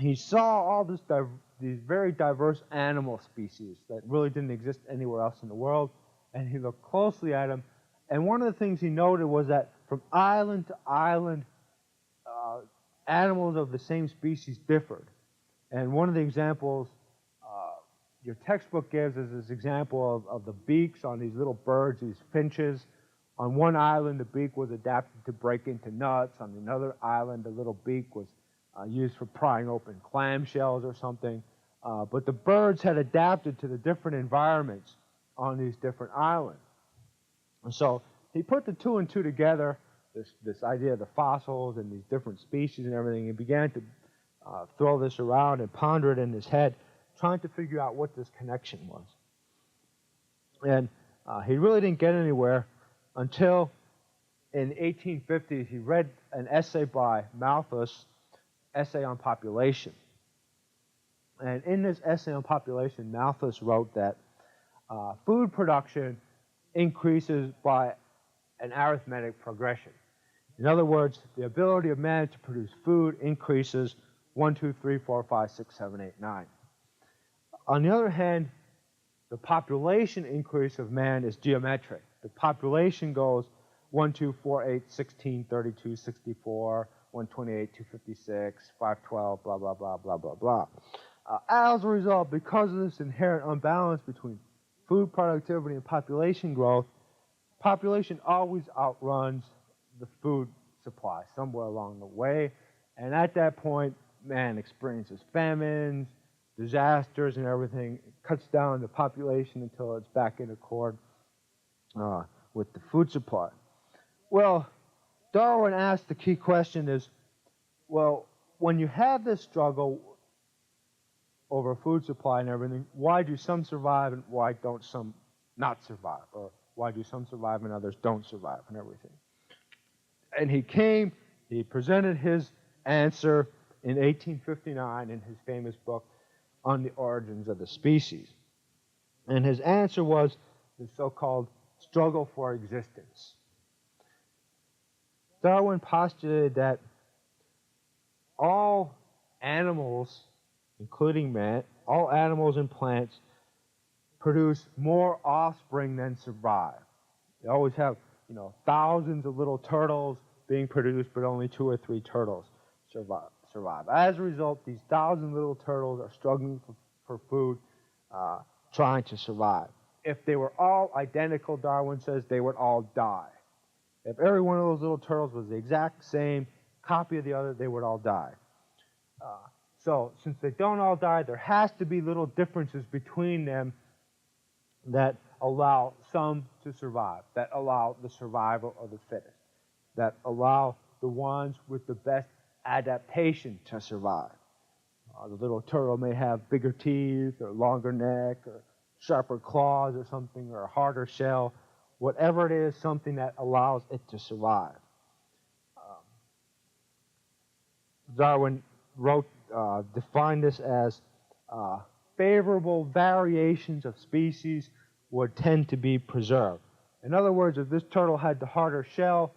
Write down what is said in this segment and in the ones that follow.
he saw all these very diverse animal species that really didn't exist anywhere else in the world, and he looked closely at them. And one of the things he noted was that from island to island, uh, animals of the same species differed. And one of the examples your textbook gives is this example of the beaks on these little birds, these finches. On one island, the beak was adapted to break into nuts. On another island, the little beak was used for prying open clamshells or something. But the birds had adapted to the different environments on these different islands. And so he put the two and two together, this idea of the fossils and these different species and everything, and began to throw this around and ponder it in his head, trying to figure out what this connection was. And he really didn't get anywhere until in the 1850s he read an essay by Malthus, Essay on Population. And in this essay on population, Malthus wrote that food production increases by an arithmetic progression. In other words, the ability of man to produce food increases 1, 2, 3, 4, 5, 6, 7, 8, 9. On the other hand, the population increase of man is geometric. The population goes 1, 2, 4, 8, 16, 32, 64, 128, 256, 512, blah, blah, blah, blah, blah, blah. As a result, because of this inherent unbalance between food productivity and population growth, population always outruns the food supply somewhere along the way. And at that point, man experiences famines, disasters, and everything. It cuts down the population until it's back in accord with the food supply. Well, Darwin asked the key question is, well, when you have this struggle over food supply and everything, why do some survive and why don't some not survive? Or why do some survive and others don't survive and everything? And he presented his answer in 1859 in his famous book On the Origins of the Species. And his answer was the so-called struggle for existence. Darwin postulated that all animals, including man, all animals and plants produce more offspring than survive. They always have, thousands of little turtles being produced, but only 2 or 3 turtles survive. As a result, these 1,000 little turtles are struggling for food, trying to survive. If they were all identical, Darwin says, they would all die. If every one of those little turtles was the exact same copy of the other, they would all die. So since they don't all die, there has to be little differences between them that allow some to survive, that allow the survival of the fittest, that allow the ones with the best adaptation to survive. The little turtle may have bigger teeth or longer neck or sharper claws or something, or a harder shell. Whatever it is, something that allows it to survive. Darwin defined this as favorable variations of species would tend to be preserved. In other words, if this turtle had the harder shell,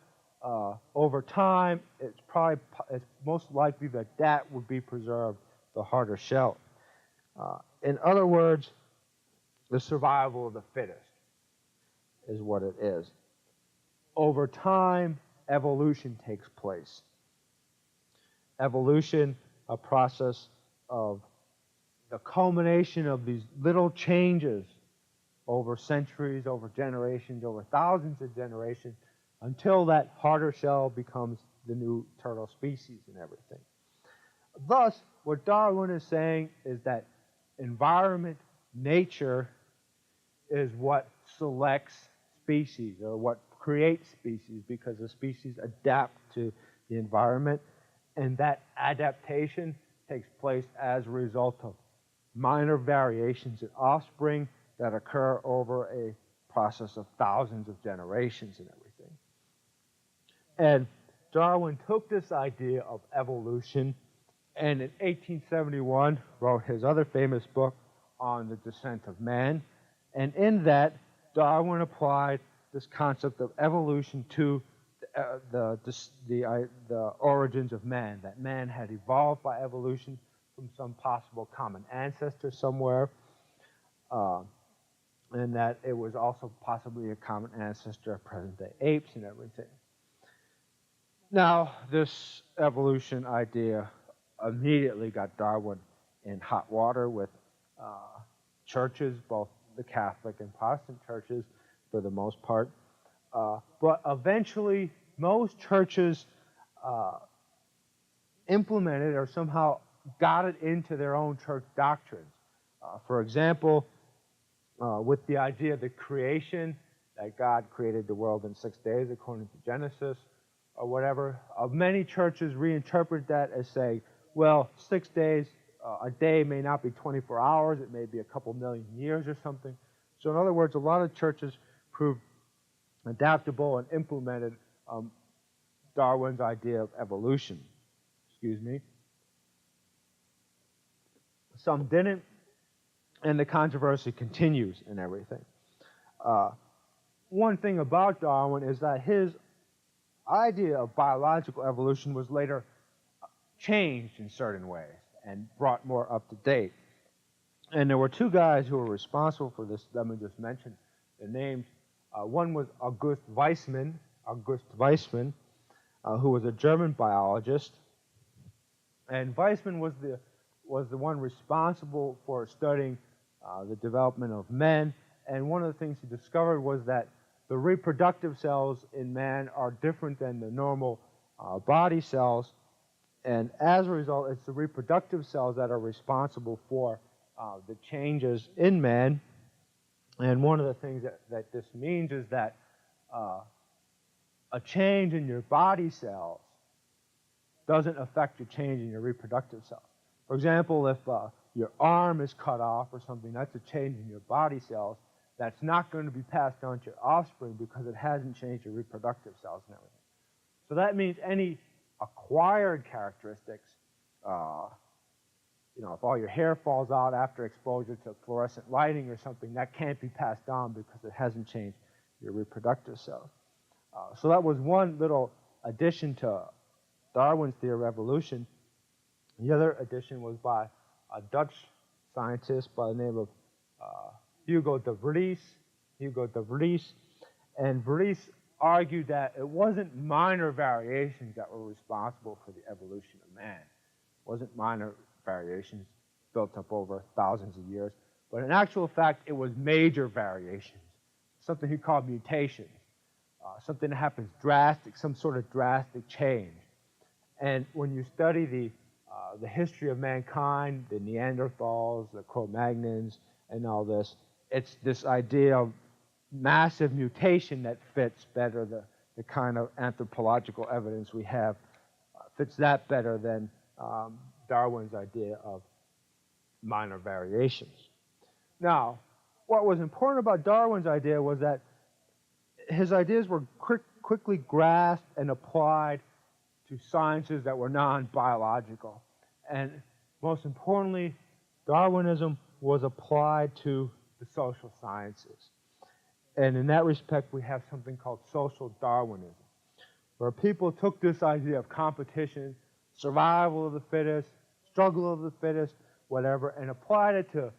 over time, it's most likely that would be preserved, the harder shell. In other words, the survival of the fittest is what it is. Over time, evolution takes place. Evolution, a process of the culmination of these little changes over centuries, over generations, over thousands of generations, until that harder shell becomes the new turtle species and everything. Thus, what Darwin is saying is that environment, nature, is what selects species, or what creates species, because the species adapt to the environment, and that adaptation takes place as a result of minor variations in offspring that occur over a process of thousands of generations and everything. And Darwin took this idea of evolution and in 1871 wrote his other famous book on the descent of man. And in that, Darwin applied this concept of evolution to the origins of man, that man had evolved by evolution from some possible common ancestor somewhere, uh, and that it was also possibly a common ancestor of present-day apes and everything. Now, this evolution idea immediately got Darwin in hot water with churches, both the Catholic and Protestant churches for the most part. But eventually, most churches uh, implemented or somehow got it into their own church doctrines. For example, with the idea of the creation, that God created the world in 6 days according to Genesis, or whatever, many churches reinterpret that as saying, well, 6 days, a day may not be 24 hours, it may be a couple million years or something. So in other words, a lot of churches proved adaptable and implemented Darwin's idea of evolution. Excuse me. Some didn't, and the controversy continues and everything. One thing about Darwin is that his idea of biological evolution was later changed in certain ways and brought more up to date. And there were two guys who were responsible for this. Let me just mention the names. One was August Weismann, who was a German biologist, and Weismann was the one responsible for studying the development of men. And one of the things he discovered was that the reproductive cells in man are different than the normal body cells, and as a result, it's the reproductive cells that are responsible for the changes in man. And one of the things that this means is that a change in your body cells doesn't affect your change in your reproductive cells. For example, if your arm is cut off or something, that's a change in your body cells. That's not going to be passed on to your offspring because it hasn't changed your reproductive cells and everything. So that means any acquired characteristics, if all your hair falls out after exposure to fluorescent lighting or something, that can't be passed on because it hasn't changed your reproductive cells. So that was one little addition to Darwin's theory of evolution. The other addition was by a Dutch scientist by the name of Hugo de Vries. And Vries argued that it wasn't minor variations that were responsible for the evolution of man. It wasn't minor variations built up over thousands of years, but in actual fact, it was major variations, something he called mutations, something that happens drastic, some sort of drastic change. And when you study the history of mankind, the Neanderthals, the Cro-Magnons, and all this, it's this idea of massive mutation that fits better the kind of anthropological evidence we have, fits that better than Darwin's idea of minor variations. Now, what was important about Darwin's idea was that his ideas were quickly grasped and applied to sciences that were non-biological. And most importantly, Darwinism was applied to the social sciences. And in that respect, we have something called social Darwinism, where people took this idea of competition, survival of the fittest, struggle of the fittest, whatever, and applied it to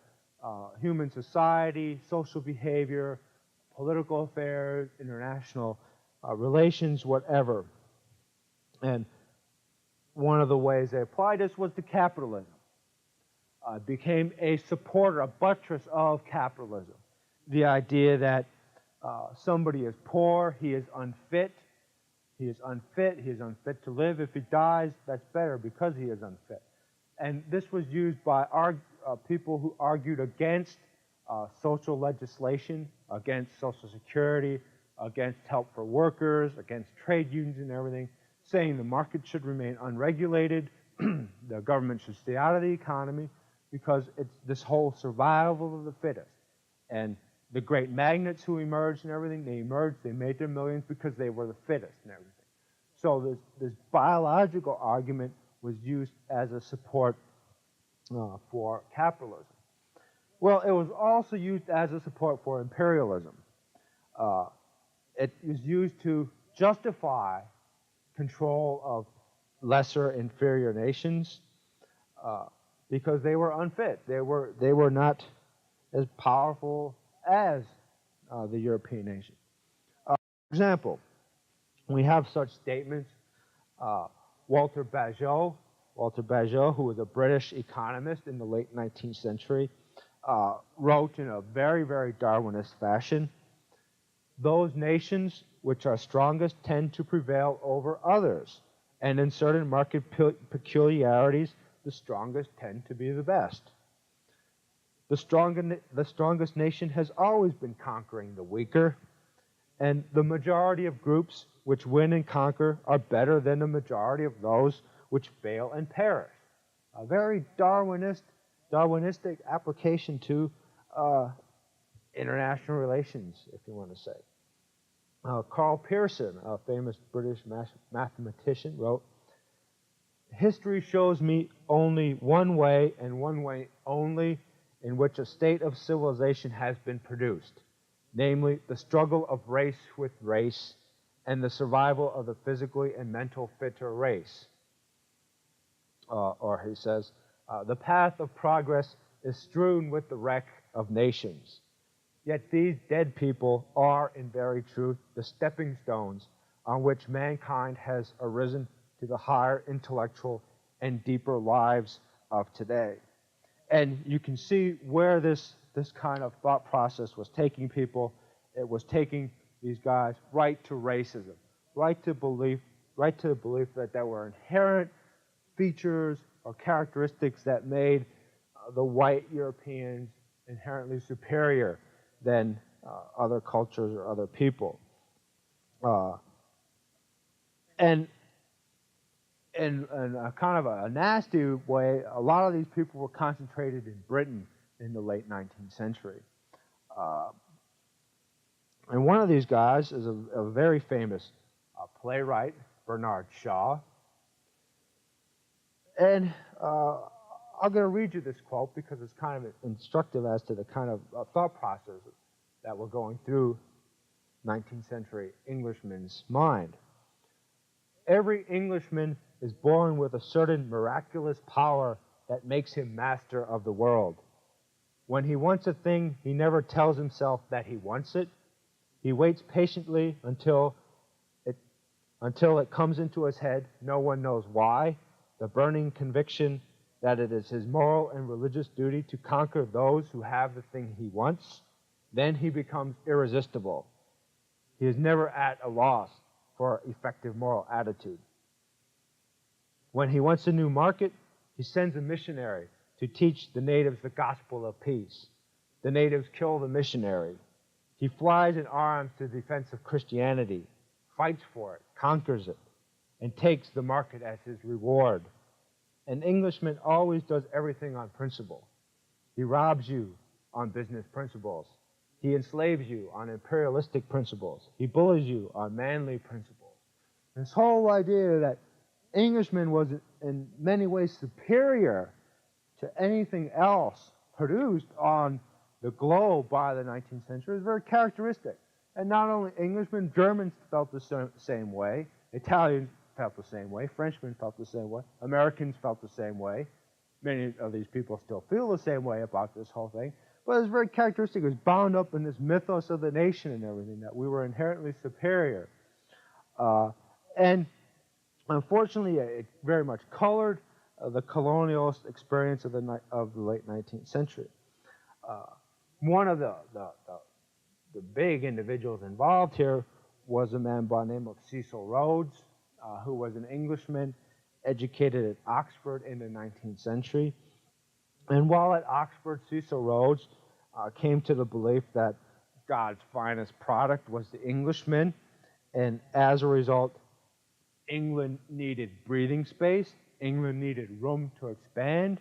human society, social behavior, political affairs, international relations, whatever. And one of the ways they applied this was to capitalism. Became a supporter, a buttress of capitalism. The idea that somebody is poor, he is unfit, he is unfit to live. If he dies, that's better because he is unfit. And this was used by people who argued against social legislation, against Social Security, against help for workers, against trade unions and everything, saying the market should remain unregulated, the government should stay out of the economy, because it's this whole survival of the fittest. And the great magnates who emerged and everything, they made their millions because they were the fittest and everything. So this biological argument was used as a support for capitalism. Well, it was also used as a support for imperialism. It was used to justify control of lesser, inferior nations. because they were unfit. They were not as powerful as the European nation. For example, we have such statements. Uh, Walter Bagehot, who was a British economist in the late 19th century, wrote in a very, very Darwinist fashion, "Those nations which are strongest tend to prevail over others, and in certain market peculiarities, the strongest tend to be the best. The strongest nation has always been conquering the weaker, and the majority of groups which win and conquer are better than the majority of those which fail and perish." A very Darwinistic application to international relations, if you want to say. Carl Pearson, a famous British mathematician, wrote, "History shows me only one way, and one way only, in which a state of civilization has been produced, namely the struggle of race with race and the survival of the physically and mental fitter race." Or he says, "The path of progress is strewn with the wreck of nations. Yet these dead people are, in very truth, the stepping stones on which mankind has arisen to the higher intellectual and deeper lives of today." And you can see where this kind of thought process was taking people. It was taking these guys right to racism, right to the belief that there were inherent features or characteristics that made the white Europeans inherently superior than other cultures or other people. And in a kind of a nasty way, a lot of these people were concentrated in Britain in the late 19th century. And one of these guys is a very famous playwright, Bernard Shaw. And I'm going to read you this quote because it's kind of instructive as to the kind of thought process that were going through 19th century Englishman's mind. "Every Englishman is born with a certain miraculous power that makes him master of the world. When he wants a thing, he never tells himself that he wants it. He waits patiently until it comes into his head, no one knows why, the burning conviction that it is his moral and religious duty to conquer those who have the thing he wants. Then he becomes irresistible. He is never at a loss for effective moral attitude. When he wants a new market, he sends a missionary to teach the natives the gospel of peace. The natives kill the missionary. He flies in arms to the defense of Christianity, fights for it, conquers it, and takes the market as his reward. An Englishman always does everything on principle. He robs you on business principles. He enslaves you on imperialistic principles. He bullies you on manly principles." This whole idea that Englishman was in many ways superior to anything else produced on the globe by the 19th century is very characteristic. And not only Englishmen, Germans felt the same way, Italians felt the same way, Frenchmen felt the same way, Americans felt the same way. Many of these people still feel the same way about this whole thing. But it's very characteristic. It was bound up in this mythos of the nation and everything, that we were inherently superior. And unfortunately, it very much colored the colonialist experience of the late 19th century. One of the big individuals involved here was a man by the name of Cecil Rhodes, who was an Englishman educated at Oxford in the 19th century. And while at Oxford, Cecil Rhodes came to the belief that God's finest product was the Englishman, and as a result, England needed breathing space, England needed room to expand,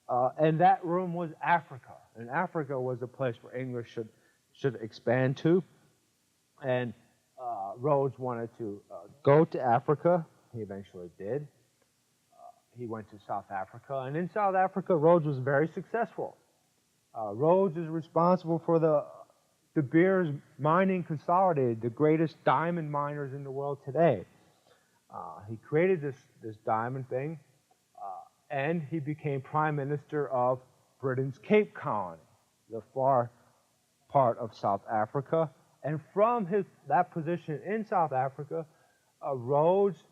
and that room was Africa. And Africa was a place where English should expand to. And Rhodes wanted to go to Africa. He eventually did. He went to South Africa, and in South Africa, Rhodes was very successful. Rhodes is responsible for the De Beers Mining Consolidated, the greatest diamond miners in the world today. He created this diamond thing, and he became Prime Minister of Britain's Cape Colony, the far part of South Africa. And from that position in South Africa, Rhodes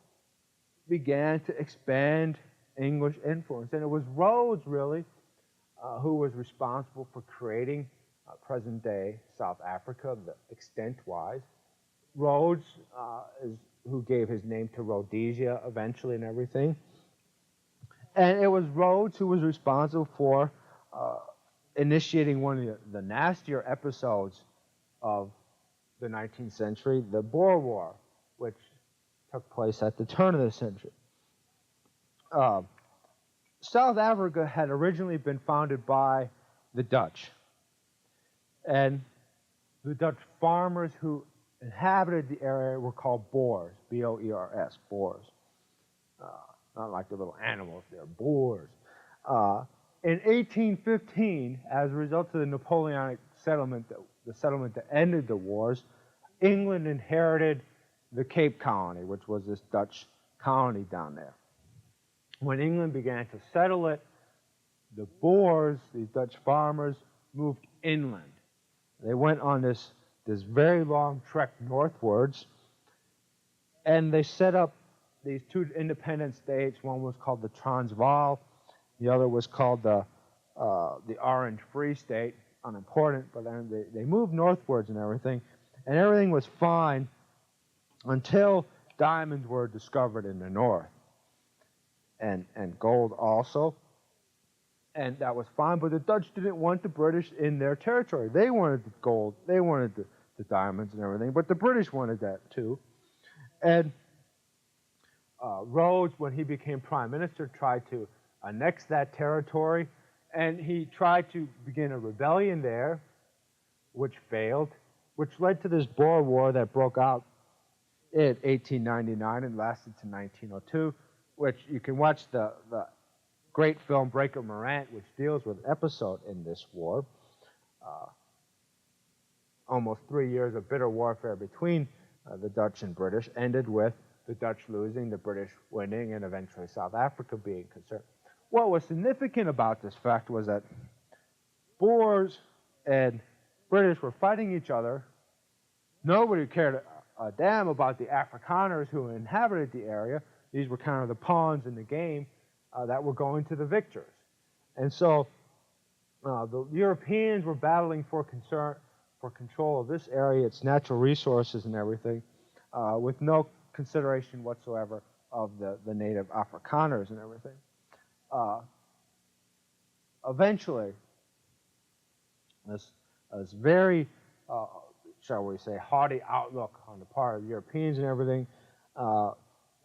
began to expand English influence. And it was Rhodes, really, who was responsible for creating present-day South Africa, the extent-wise. Rhodes is who gave his name to Rhodesia eventually and everything. And it was Rhodes who was responsible for initiating one of the nastier episodes of the 19th century, the Boer War, which took place at the turn of the century. South Africa had originally been founded by the Dutch. And the Dutch farmers who inhabited the area were called Boers, B-O-E-R-S, Boers. Not like the little animals, they're Boers. In 1815, as a result of the Napoleonic settlement, the settlement that ended the wars, England inherited the Cape Colony, which was this Dutch colony down there. When England began to settle it, the Boers, these Dutch farmers, moved inland. They went on this very long trek northwards, and they set up these two independent states. One was called the Transvaal, the other was called the Orange Free State, unimportant, but then they moved northwards and everything was fine until diamonds were discovered in the north, and gold also, and that was fine, but the Dutch didn't want the British in their territory. They wanted the gold, they wanted the diamonds and everything, but the British wanted that too. And Rhodes, when he became Prime Minister, tried to annex that territory, and he tried to begin a rebellion there, which failed, which led to this Boer War that broke out in 1899 and lasted to 1902, which you can watch the great film Breaker Morant, which deals with an episode in this war. Almost 3 years of bitter warfare between the Dutch and British ended with the Dutch losing, the British winning, and eventually South Africa being concerned. What was significant about this fact was that Boers and British were fighting each other. Nobody cared a damn about the Afrikaners who inhabited the area. These were kind of the pawns in the game that were going to the victors. And so the Europeans were battling for control of this area, its natural resources and everything, with no consideration whatsoever of the native Afrikaners and everything. Eventually, this very, shall we say, haughty outlook on the part of the Europeans and everything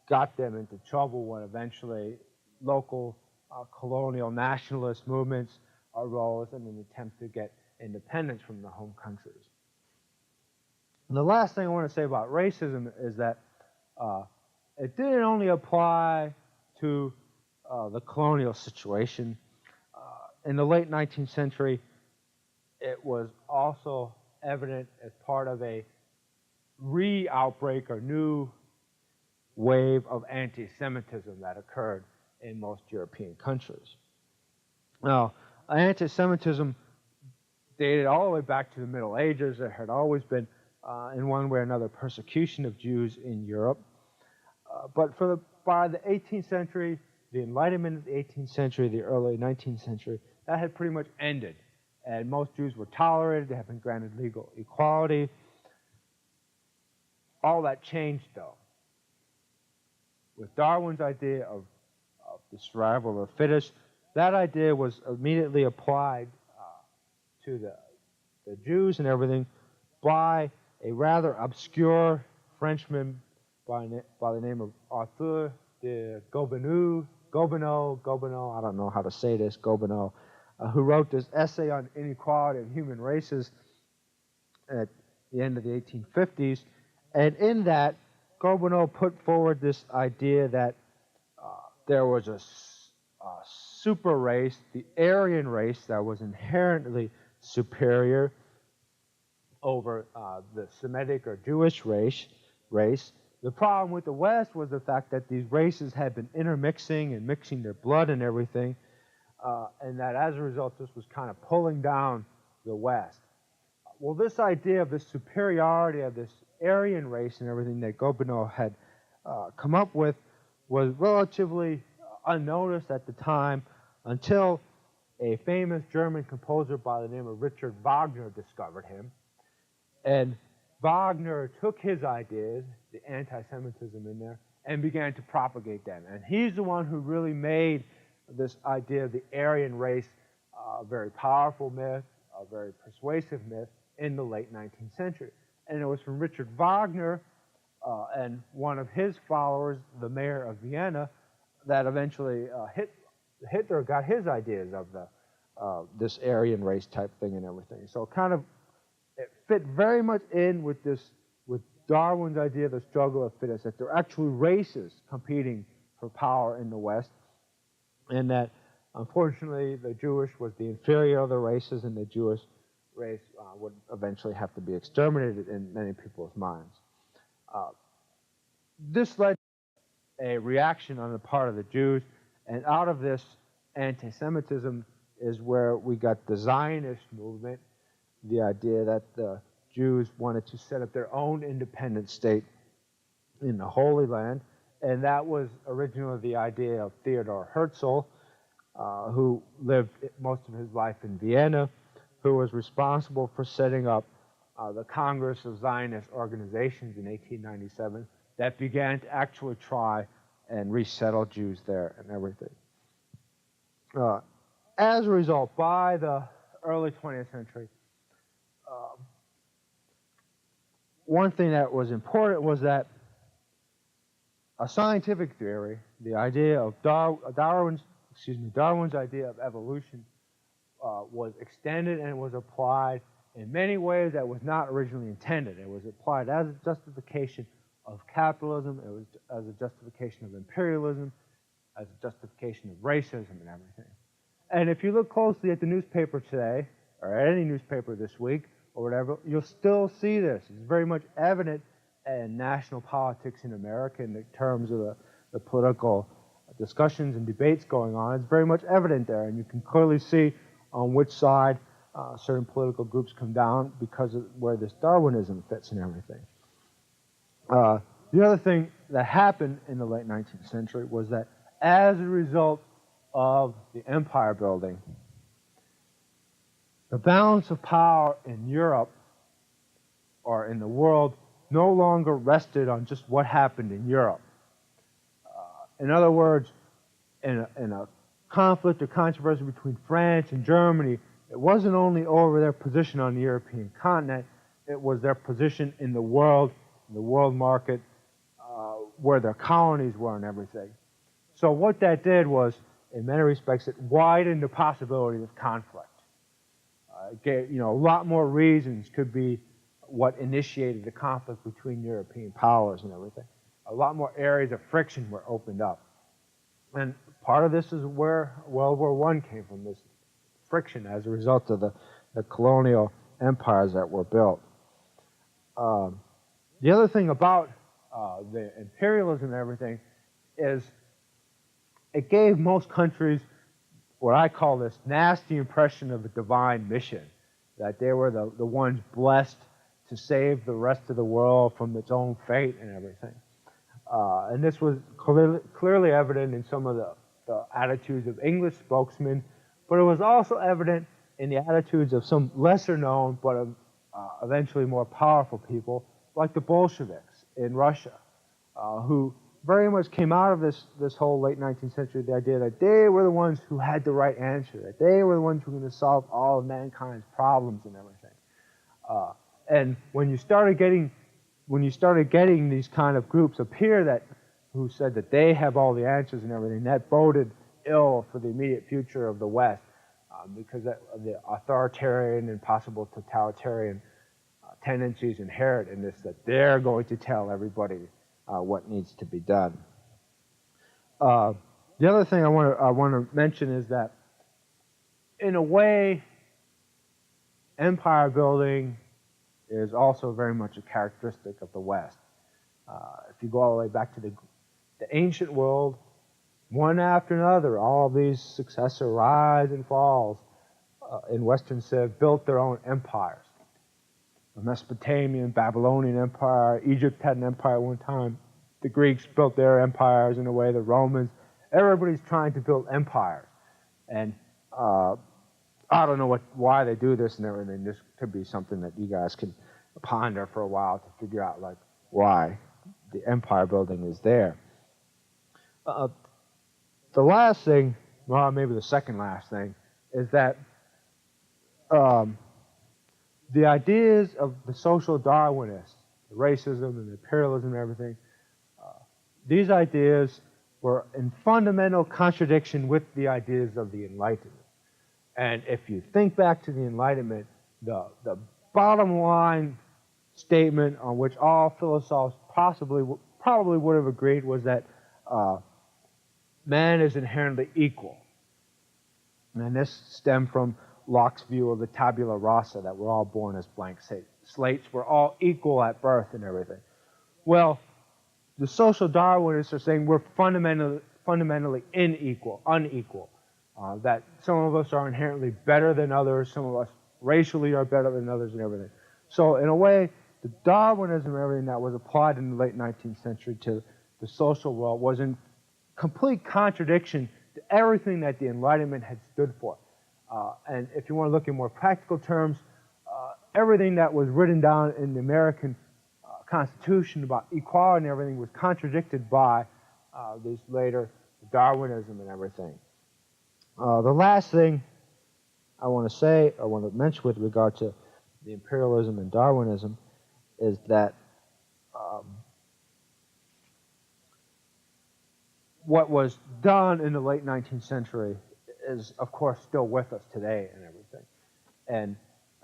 got them into trouble when eventually local colonial nationalist movements arose in an attempt to get independence from the home countries. And the last thing I want to say about racism is that it didn't only apply to the colonial situation. In the late 19th century, it was also evident as part of a re-outbreak or new wave of anti-Semitism that occurred in most European countries. Now, anti-Semitism dated all the way back to the Middle Ages. There had always been, in one way or another, persecution of Jews in Europe. But by the 18th century, the Enlightenment of the 18th century, the early 19th century, that had pretty much ended. And most Jews were tolerated. They had been granted legal equality. All that changed, though, with Darwin's idea of the survival of the fittest. That idea was immediately applied to the Jews and everything by a rather obscure Frenchman by the name of Arthur de Gobineau, I don't know how to say this, Gobineau, who wrote this essay on inequality of human races at the end of the 1850s. And in that, Gobineau put forward this idea that there was a super race, the Aryan race, that was inherently superior over the Semitic or Jewish race, The problem with the West was the fact that these races had been intermixing and mixing their blood and everything, and that as a result, this was kind of pulling down the West. Well, this idea of this superiority of this Aryan race and everything that Gobineau had come up with was relatively unnoticed at the time until a famous German composer by the name of Richard Wagner discovered him. And Wagner took his ideas, the anti-Semitism in there, and began to propagate them. And he's the one who really made this idea of the Aryan race a very powerful myth, a very persuasive myth in the late 19th century. And it was from Richard Wagner and one of his followers, the mayor of Vienna, that eventually Hitler got his ideas of this Aryan race type thing and everything. So it fit very much in with Darwin's idea of the struggle of fittest, that there are actually races competing for power in the West, and that unfortunately the Jewish was the inferior of the races, and the Jewish race would eventually have to be exterminated in many people's minds. This led to a reaction on the part of the Jews, and out of this anti-Semitism is where we got the Zionist movement, the idea that the Jews wanted to set up their own independent state in the Holy Land, and that was originally the idea of Theodor Herzl, who lived most of his life in Vienna, who was responsible for setting up the Congress of Zionist Organizations in 1897 that began to actually try and resettle Jews there and everything. As a result, by the early 20th century, one thing that was important was that a scientific theory, the idea of Darwin's idea of evolution, was extended and was applied in many ways that was not originally intended. It was applied as a justification of capitalism, it was as a justification of imperialism, as a justification of racism and everything. And if you look closely at the newspaper today, or at any newspaper this week, or whatever, you'll still see this. It's very much evident in national politics in America in terms of the political discussions and debates going on. It's very much evident there, and you can clearly see on which side certain political groups come down because of where this Darwinism fits and everything. The other thing that happened in the late 19th century was that as a result of the empire building, the balance of power in Europe or in the world no longer rested on just what happened in Europe. In other words, in a conflict or controversy between France and Germany, it wasn't only over their position on the European continent, it was their position in the world market, where their colonies were and everything. So what that did was, in many respects, it widened the possibility of conflict. It gave, a lot more reasons could be what initiated the conflict between European powers and everything. A lot more areas of friction were opened up. And part of this is where World War I came from, this friction as a result of the colonial empires that were built. The other thing about the imperialism and everything is it gave most countries what I call this nasty impression of a divine mission, that they were the ones blessed to save the rest of the world from its own fate and everything. And this was clearly evident in some of the attitudes of English spokesmen, but it was also evident in the attitudes of some lesser known but eventually more powerful people like the Bolsheviks in Russia, who very much came out of this whole late 19th century, the idea that they were the ones who had the right answer, that they were the ones who were going to solve all of mankind's problems and everything. And when you started getting these kind of groups appear who said that they have all the answers and everything, that boded ill for the immediate future of the West, because of the authoritarian and possible totalitarian tendencies inherent in this, that they're going to tell everybody what needs to be done. The other thing I want to mention is that, in a way, empire building is also very much a characteristic of the West. If you go all the way back to the ancient world, one after another, all these successive rise and falls in Western Civ built their own empires. The Mesopotamian, Babylonian Empire, Egypt had an empire at one time. The Greeks built their empires in a way, the Romans. Everybody's trying to build empires. And I don't know why they do this and everything. This could be something that you guys can ponder for a while to figure out, like, why the empire building is there. The last thing, well, maybe the second last thing, is that the ideas of the social Darwinists, the racism and the imperialism and everything, these ideas were in fundamental contradiction with the ideas of the Enlightenment. And if you think back to the Enlightenment, the bottom line statement on which all philosophers probably would have agreed was that man is inherently equal. And this stemmed from Locke's view of the tabula rasa, that we're all born as blank slates. We're all equal at birth and everything. Well, the social Darwinists are saying we're fundamentally unequal. That some of us are inherently better than others, some of us racially are better than others and everything. So in a way, the Darwinism and everything that was applied in the late 19th century to the social world was in complete contradiction to everything that the Enlightenment had stood for. And if you want to look in more practical terms, everything that was written down in the American Constitution about equality and everything was contradicted by this later Darwinism and everything. The last thing I want to say, I want to mention with regard to the imperialism and Darwinism is that what was done in the late 19th century is, of course, still with us today and everything. And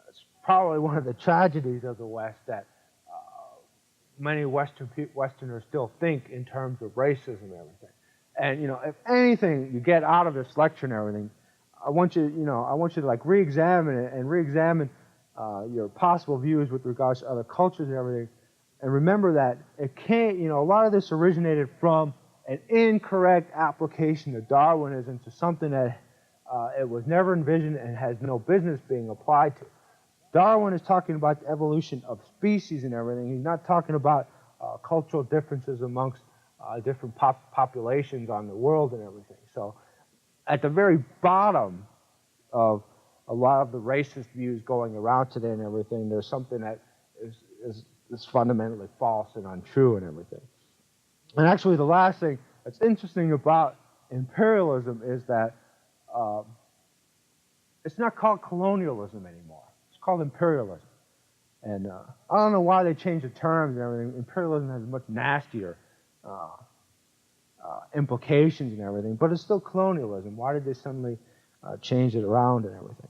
it's probably one of the tragedies of the West that many Westerners still think in terms of racism and everything. And, you know, if anything you get out of this lecture and everything, I want you to like re-examine it and re-examine your possible views with regards to other cultures and everything. And remember that it can't, you know, a lot of this originated from an incorrect application of Darwinism to something that it was never envisioned and has no business being applied to. Darwin is talking about the evolution of species and everything. He's not talking about cultural differences amongst different populations on the world and everything. So at the very bottom of a lot of the racist views going around today and everything, there's something that is fundamentally false and untrue and everything. And actually the last thing that's interesting about imperialism is that it's not called colonialism anymore. It's called imperialism. And I don't know why they changed the terms and everything. Imperialism has much nastier implications and everything, but it's still colonialism. Why did they suddenly change it around and everything?